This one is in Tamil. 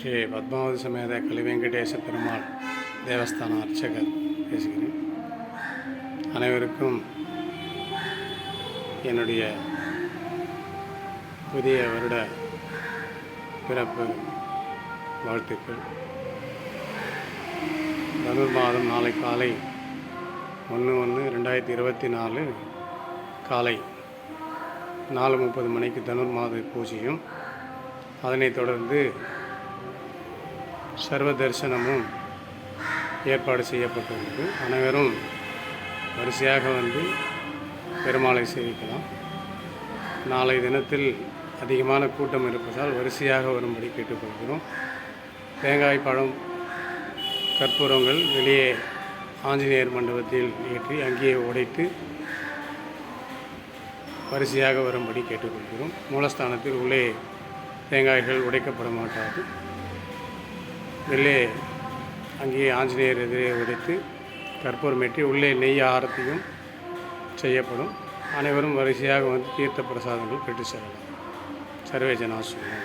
ஸ்ரீ பத்மாவதி சமேத கலிவெங்கடேச பெருமாள் தேவஸ்தான அர்ச்சகர் பேசுகிறேன். அனைவருக்கும் என்னுடைய புதிய வருட பிறப்பு வாழ்த்துக்கள். தனுர் மாதம் நாளை காலை 1/1/2024 காலை 4:30 மணிக்கு தனுர் மாத பூஜையும், அதனைத் தொடர்ந்து சர்வ தரிசனமும் ஏற்பாடு செய்யப்பட்டுள்ளது. அனைவரும் வரிசையாக வந்து பெருமாளை சேவிக்கலாம். நாளை தினத்தில் அதிகமான கூட்டம் இருப்பதால் வரிசையாக வரும்படி கேட்டுக்கொள்கிறோம். தேங்காய், பழம், கற்பூரங்கள் வெளியே ஆஞ்சநேயர் மண்டபத்தில் ஏற்றி அங்கேயே உடைத்து வரிசையாக வரும்படி கேட்டுக்கொள்கிறோம். மூலஸ்தானத்தில் உள்ளே தேங்காய்கள் உடைக்கப்பட மாட்டாது. வெளியே அங்கேயே ஆஞ்சநேயர் எதிரே உடைத்து கற்பூரமேற்றி உள்ளே நெய் ஆரத்தியும் செய்யப்படும். அனைவரும் வரிசையாக வந்து தீர்த்த பிரசாதங்கள் பெற்று செல்லலாம். சர்வே ஜனா சுகினோ.